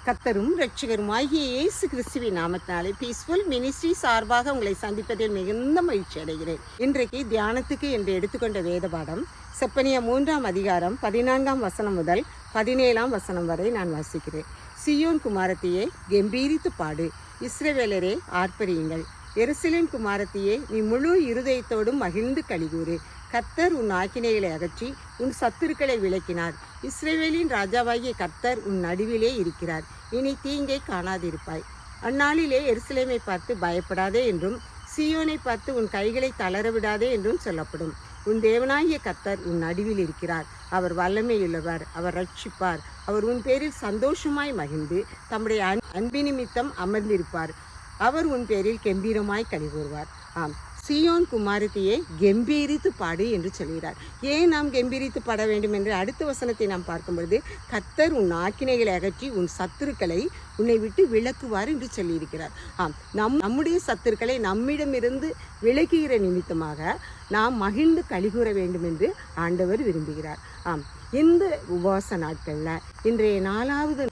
கர்த்தரும் இரட்சகருமாகிய இயேசு கிறிஸ்துவின் நாமத்தினாலே பீஸ்ஃபுல் மினிஸ்ட்ரி சார்பாக உங்களை சந்திப்பதில் மிகுந்த மகிழ்ச்சி அடைகிறேன். இன்றைக்கு தியானத்துக்கு என்று எடுத்துக்கொண்ட வேத பாடம் செப்பனியா 3ஆம் அதிகாரம் 14ஆம் வசனம் முதல் 17ஆம் வசனம் வரை நான் வாசிக்கிறேன். சீயோன் குமாரத்தியே கெம்பீரித்து பாடு, இஸ்ரவேலரே ஆர்ப்பரியுங்கள். எருசலேம் குமாரத்தியே நீ முழு இருதயத்தோடும் மகிழ்ந்து களிகூறு. கர்த்தர் உன் ஆக்கினைகளை அகற்றி உன் சத்துருக்களை விலக்கினார். இஸ்ரவேலின் ராஜாவாகிய கர்த்தர் உன் நடுவிலே இருக்கிறார். இனி தீங்கை காணாதிருப்பாய். அந்நாளிலே எருசலேமை பார்த்து பயப்படாதே என்றும் சீயோனை பார்த்து உன் கைகளை தளர விடாதே என்றும் சொல்லப்படும். உன் தேவனாகிய கர்த்தர் உன் நடுவில் இருக்கிறார். அவர் வல்லமையுள்ளவர், அவர் ரட்சிப்பார். அவர் உன் பேரில் சந்தோஷமாய் மகிழ்ந்து தம்முடைய அன்பினிமித்தம் அமர்ந்திருப்பார். அவர் உன் பேரில் கெம்பீரமாய் களிகூறுவார். ஆம், சீயோன் குமாரத்தியே கெம்பீரித்து பாடு என்று சொல்கிறார். ஏன் நாம் கெம்பீரித்து பாட வேண்டும் என்று அடுத்த வசனத்தை நாம் பார்க்கும் பொழுது, கர்த்தர் உன் ஆக்கினைகளை அகற்றி உன் சத்துருக்களை உன்னை விட்டு விலக்குவார் என்று சொல்லியிருக்கிறார். ஆம், நம்முடைய சத்துருக்களை நம்மிடமிருந்து விலக்குகிற நிமித்தமாக நாம் மகிழ்ந்து களிகூற வேண்டும் என்று ஆண்டவர் விரும்புகிறார். ஆம், இந்த உபவாச நாட்களில் இன்றைய 4வது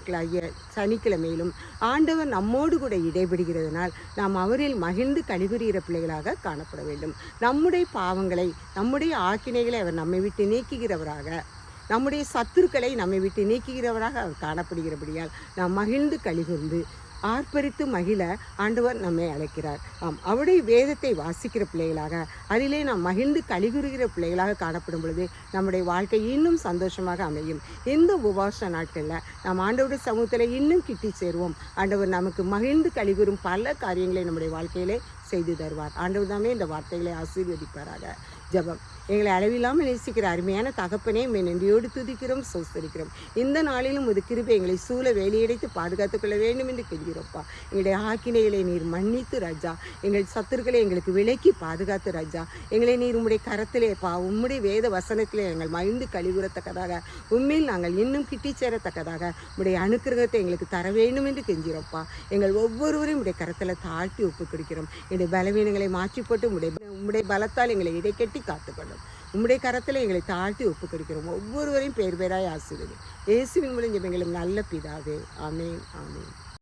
சனிக்கிழமையிலும் ஆண்டவர் நம்மோடு கூட இடைபடுகிறதுனால் நாம் அவரில் மகிழ்ந்து களிகூறுகிற பிள்ளைகளாக காணப்பட வேண்டும். நம்முடைய பாவங்களை, நம்முடைய ஆக்கினைகளை அவர் நம்மை விட்டு நீக்குகிறவராக, நம்முடைய சத்துருக்களை நம்மை விட்டு நீக்குகிறவராக அவர் காணப்படுகிறபடியால் நாம் மகிழ்ந்து களிகூர்ந்து ஆர்ப்பரித்து மகிழ ஆண்டவர் நம்மை அழைக்கிறார். ஆம், அவருடைய வேதத்தை வாசிக்கிற பிள்ளைகளாக, அதிலே நாம் மகிழ்ந்து களிகூறுகிற பிள்ளைகளாக காணப்படும் பொழுது நம்முடைய வாழ்க்கை இன்னும் சந்தோஷமாக அமையும். இந்த உபவாச நாட்களில் நாம் ஆண்டவருடைய சமூகத்தில் இன்னும் கிட்டி சேருவோம். ஆண்டவர் நமக்கு மகிழ்ந்து களிகூறும் பல காரியங்களை நம்முடைய வாழ்க்கையிலே செய்து தருவார். ஆண்டவர் தாமே இந்த வார்த்தைகளை ஆசீர்வதிப்பாராக. ஜெபம். எங்களை அளவில்லாமல் நேசிக்கிற அருமையான தகப்பனே, நன்றியோடு துதிக்கிறோம், சோஸ்தரிக்கிறோம். இந்த நாளிலும் ஒரு கிருபை எங்களை சூழ வேலையடைத்து பாதுகாத்துக் கொள்ள வேண்டும் என்று கெஞ்சிரோப்பா. எங்களுடைய ஆக்கினைகளை நீர் மன்னித்து ராஜா, எங்கள் சத்துருக்களை எங்களுக்கு விலக்கி பாதுகாத்து ராஜா, எங்களை நீர் உம்முடைய கரத்திலே உம்முடைய வேத வசனத்திலே எங்கள் மகிழ்ந்து கழிவுறத்தக்கதாக, உண்மையில் நாங்கள் இன்னும் கிட்டி சேரத்தக்கதாக உம்முடைய அனுக்கிரகத்தை எங்களுக்கு தர வேண்டும் என்று கெஞ்சிரோப்பா. எங்கள் ஒவ்வொருவரையும் உடைய கரத்தில் தாழ்த்தி ஒப்பு கொடுக்கிறோம். எங்களுடைய பலவீனங்களை மாற்றி போட்டு உம்முடைய பலத்தால் எங்களை இடைக்கட்டி காத்துக்கொள்ளும். உம்முடைய கரத்தில் எங்களை தாழ்த்தி ஒப்பு கொடுக்கிறோம். ஒவ்வொருவரையும் பேர் பேராய் ஆசீர்வதி. இயேசுவின் மூலம் ஜெபங்களும் நல்ல பிதாவே. ஆமென், ஆமென்.